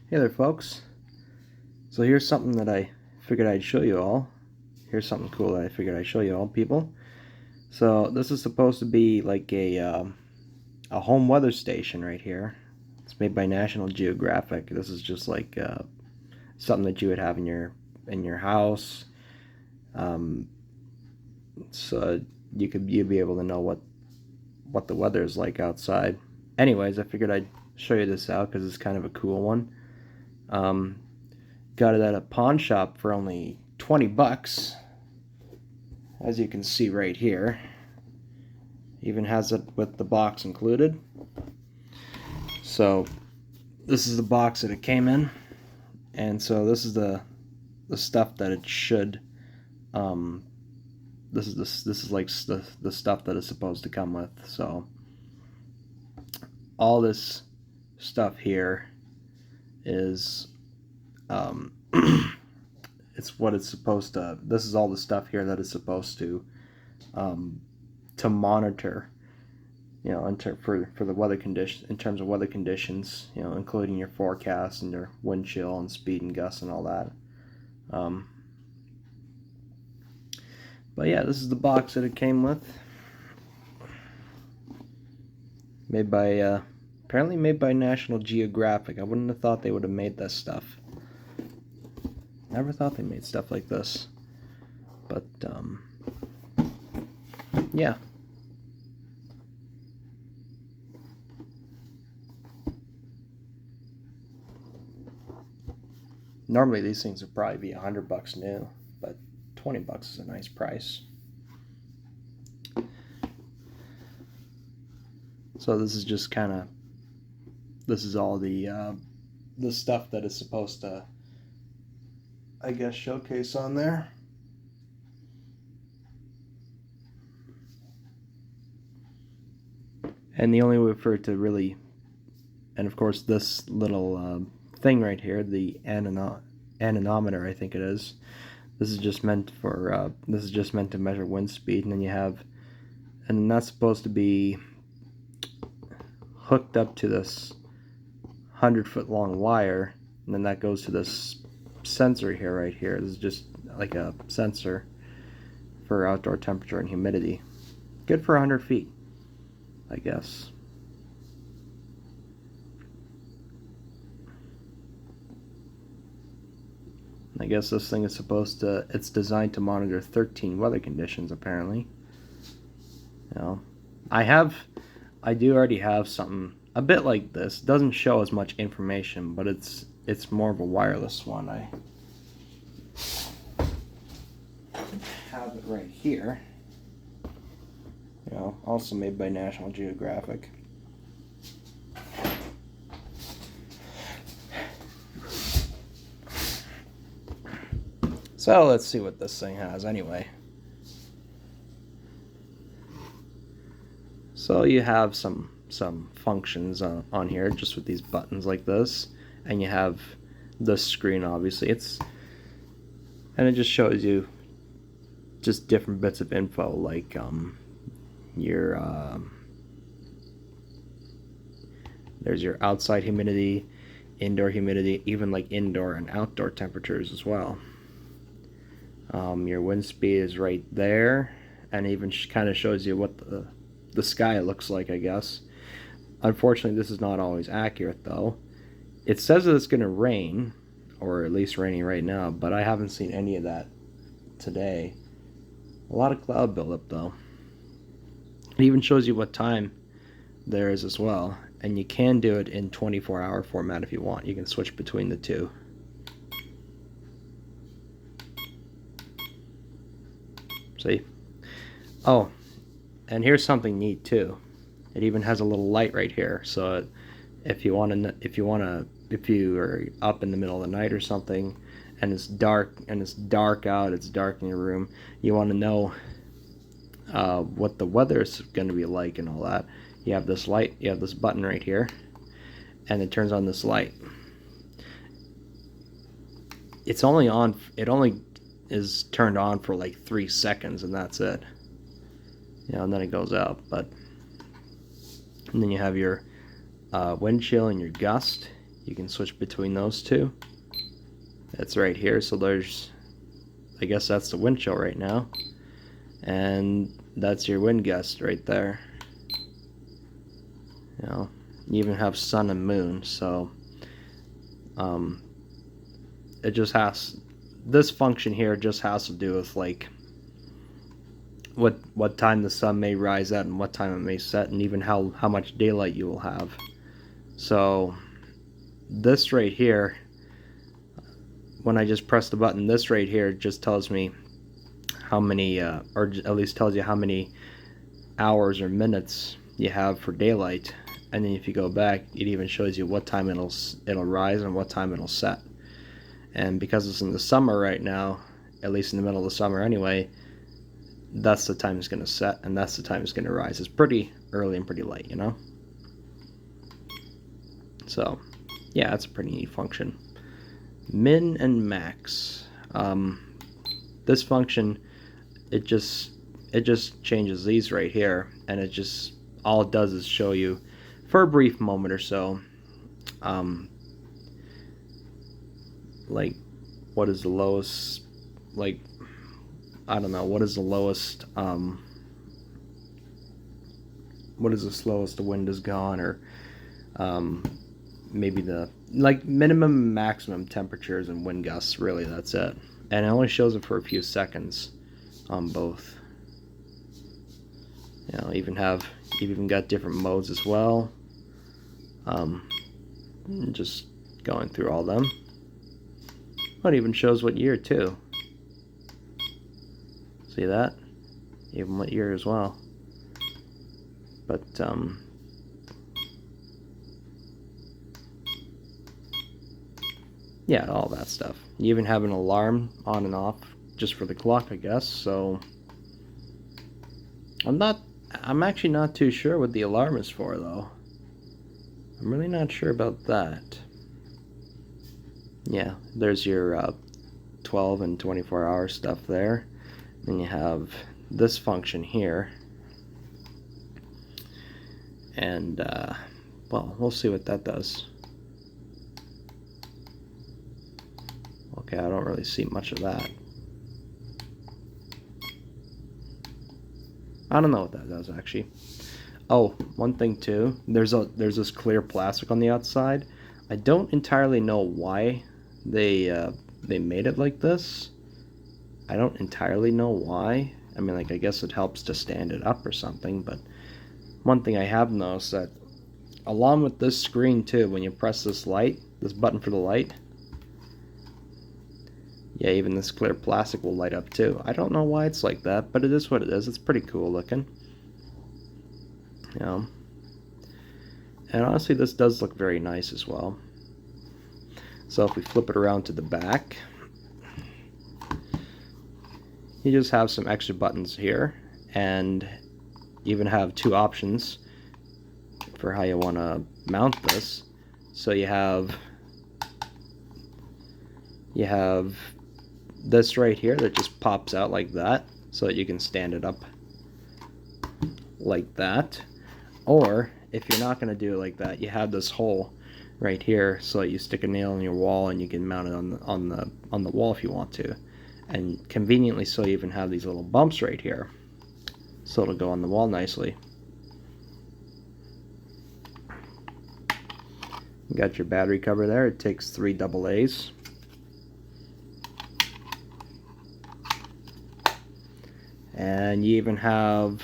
Hey there, folks. So here's something that I figured I'd show you all. Here's something cool that I figured I'd show you all, people. So this is supposed to be like a home weather station right here. It's made by National Geographic. This is just like something that you would have in your house, so you'd be able to know what the weather is like outside. Anyways, I figured I'd show you this out because it's kind of a cool one. Got it at a pawn shop for only 20 bucks, as you can see right here. Even has it with the box included. So this is the box that it came in, and so this is the stuff that it should this is like the stuff that it's supposed to come with. So all this stuff here is it's what it's supposed to. This is all the stuff here that it's supposed to monitor, you know, for the weather condition, in terms of weather conditions, you know, including your forecast and your wind chill and speed and gusts and all that. But yeah, this is the box that it came with. Made by apparently made by National Geographic. I wouldn't have thought they would have made this stuff. Never thought they made stuff like this. But yeah. Normally these things would probably be $100 new, but 20 bucks is a nice price. So this is just kind of, this is all the stuff that is supposed to, I guess, showcase on there. And the only way for it to really, and of course this little thing right here, the anemometer, I think it is. This is just meant for to measure wind speed, and then you have, and that's supposed to be hooked up to this 100-foot long wire, and then that goes to this sensor here, right here. This is just like a sensor for outdoor temperature and humidity. Good for 100 feet, I guess. I guess this thing is supposed to, it's designed to monitor 13 weather conditions, apparently. You know, I do already have something a bit like this. It doesn't show as much information, but it's more of a wireless one. I have it right here. You know, also made by National Geographic. So let's see what this thing has anyway. So you have some functions on here, just with these buttons like this, and you have the screen, obviously. And it just shows you just different bits of info, like there's your outside humidity, indoor humidity, even like indoor and outdoor temperatures as well. Your wind speed is right there, and even kind of shows you what the sky looks like, I guess. Unfortunately, this is not always accurate, though. It says that it's going to rain, or at least raining right now, but I haven't seen any of that today. A lot of cloud buildup, though. It even shows you what time there is as well, and you can do it in 24-hour format if you want. You can switch between the two. See? Oh, and here's something neat too. It even has a little light right here, so if you are up in the middle of the night or something, and it's dark out, it's dark in your room, you want to know what the weather is going to be like and all that. You have this light, you have this button right here, and it turns on this light. It's only on, it only is turned on for like 3 seconds, and that's it. You know, and then it goes out. And then you have your wind chill and your gust. You can switch between those two. That's right here. So there's, I guess that's the wind chill right now. And that's your wind gust right there. You know, you even have sun and moon. So it just has, this function here just has to do with like what time the sun may rise at and what time it may set, and even how much daylight you will have. So this right here, when I just press the button, this right here just tells me how many, or at least tells you how many hours or minutes you have for daylight. And then if you go back, it even shows you what time it'll rise and what time it'll set. And because it's in the summer right now, at least in the middle of the summer anyway, that's the time it's going to set and that's the time it's going to rise. It's pretty early and pretty late, you know? So yeah, that's a pretty neat function. Min and max. This function, it just changes these right here, and it just, all it does is show you for a brief moment or so, like what is the lowest, like I don't know, what is the lowest, what is the slowest the wind has gone, or maybe the like minimum and maximum temperatures and wind gusts. Really, that's it. And it only shows it for a few seconds on both. You know, you've even got different modes as well. Just going through all them. It even shows what year too. See that? Even what year as well. But yeah, all that stuff. You even have an alarm on and off just for the clock, I guess. So I'm actually not too sure what the alarm is for, though. I'm really not sure about that. Yeah, there's your 12 and 24-hour stuff there. Then you have this function here. And, well, we'll see what that does. Okay, I don't really see much of that. I don't know what that does, actually. Oh, one thing too, there's this clear plastic on the outside. I don't entirely know why they made it like this. I don't entirely know why. I mean, like, I guess it helps to stand it up or something, but one thing I have noticed that along with this screen too, when you press this button for the light, yeah, even this clear plastic will light up too. I don't know why it's like that, but it is what it is. It's pretty cool looking. You know. And honestly, this does look very nice as well. So if we flip it around to the back, you just have some extra buttons here, and you even have two options for how you want to mount this. So you have this right here that just pops out like that, so that you can stand it up like that. Or if you're not going to do it like that, you have this hole right here, so that you stick a nail in your wall and you can mount it on the wall if you want to. And conveniently, so you even have these little bumps right here, so it'll go on the wall nicely. You got your battery cover there. It takes 3 AA's. And you even have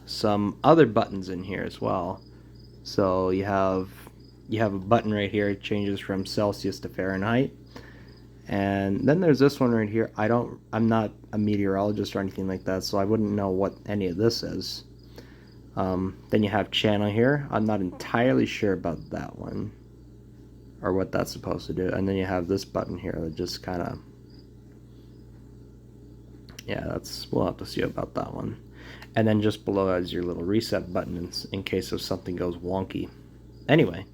some other buttons in here as well. So you have a button right here. It changes from Celsius to Fahrenheit. And then there's this one right here. I'm not a meteorologist or anything like that, so I wouldn't know what any of this is. Then you have channel here. I'm not entirely sure about that one, or what that's supposed to do. And then you have this button here that just kind of, yeah, we'll have to see about that one. And then just below is your little reset button in case if something goes wonky. Anyway,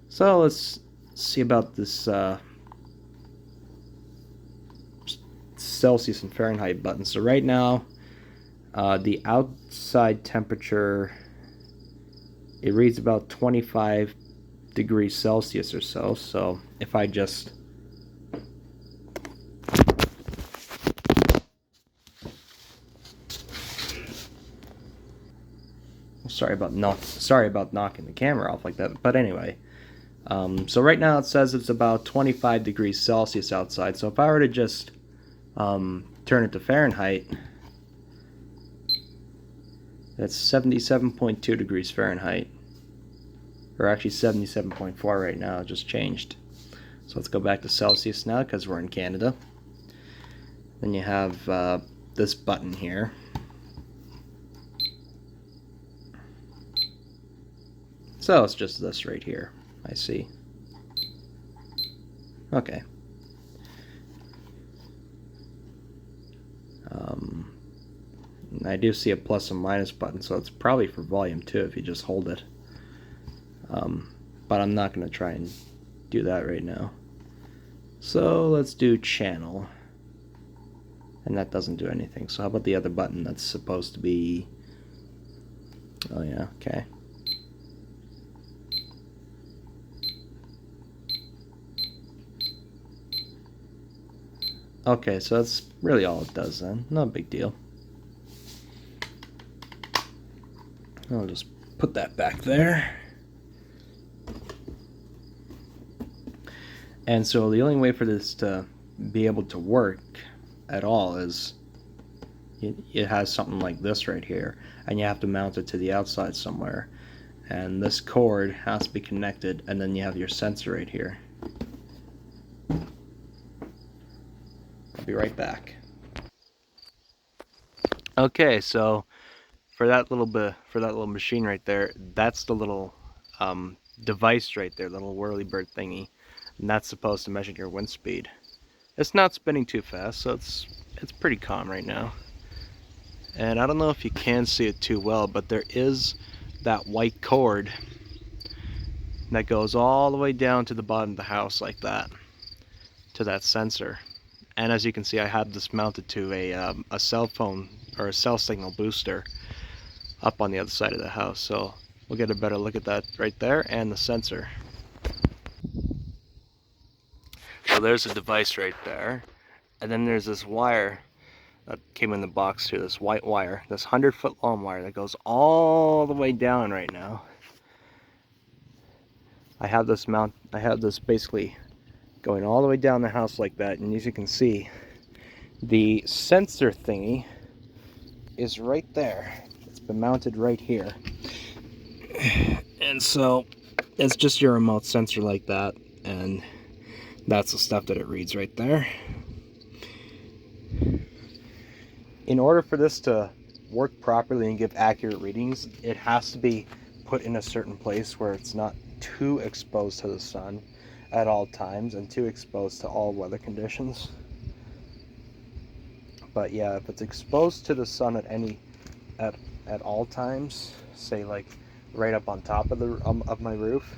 so let's see about this Celsius and Fahrenheit button. So right now, the outside temperature, it reads about 25 degrees Celsius or so. So if I just sorry about knocking the camera off like that, but anyway, so right now it says it's about 25 degrees Celsius outside. So if I were to just turn it to Fahrenheit, that's 77.2 degrees Fahrenheit, or actually 77.4 right now. It just changed. So let's go back to Celsius now because we're in Canada. Then you have this button here. So it's just this right here. I see. Okay. I do see a plus and minus button, so it's probably for volume too if you just hold it. But I'm not going to try and do that right now. So let's do channel. And that doesn't do anything. So how about the other button that's supposed to be... Oh yeah, okay. Okay, so that's really all it does then. No big deal. I'll just put that back there. And so the only way for this to be able to work at all is it has something like this right here, and you have to mount it to the outside somewhere. And this cord has to be connected, and then you have your sensor right here. I'll be right back. Okay, so for that little machine right there, that's the little device right there, little whirly bird thingy, and that's supposed to measure your wind speed. It's not spinning too fast, so it's pretty calm right now. And I don't know if you can see it too well, but there is that white cord that goes all the way down to the bottom of the house like that, to that sensor. And as you can see, I had this mounted to a cell phone or a cell signal booster up on the other side of the house. So we'll get a better look at that right there and the sensor. So there's a device right there. And then there's this wire that came in the box too, this white wire, this 100-foot long wire that goes all the way down right now. I have this basically going all the way down the house like that, and as you can see, the sensor thingy is right there. It's been mounted right here. And so it's just your remote sensor like that, and that's the stuff that it reads right there. In order for this to work properly and give accurate readings, it has to be put in a certain place where it's not too exposed to the sun at all times and too exposed to all weather conditions. But yeah, if it's exposed to the sun at all times, say like right up on top of the of my roof,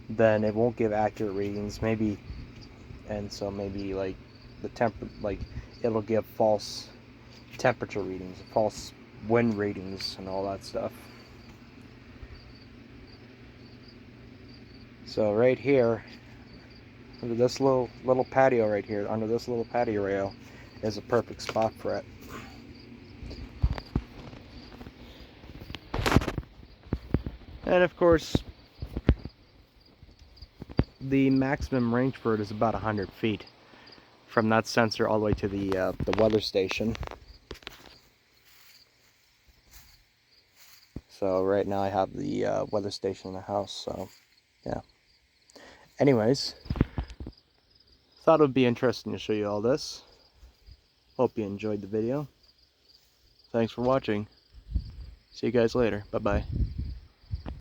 then it won't give accurate readings. Maybe like it'll give false temperature readings, false wind readings, and all that stuff. So right here, under this little patio right here, under this little patio rail, is a perfect spot for it. And of course, the maximum range for it is about 100 feet from that sensor all the way to the weather station. So right now I have the weather station in the house, so yeah. Anyways, thought it would be interesting to show you all this. Hope you enjoyed the video. Thanks for watching. See you guys later. Bye-bye.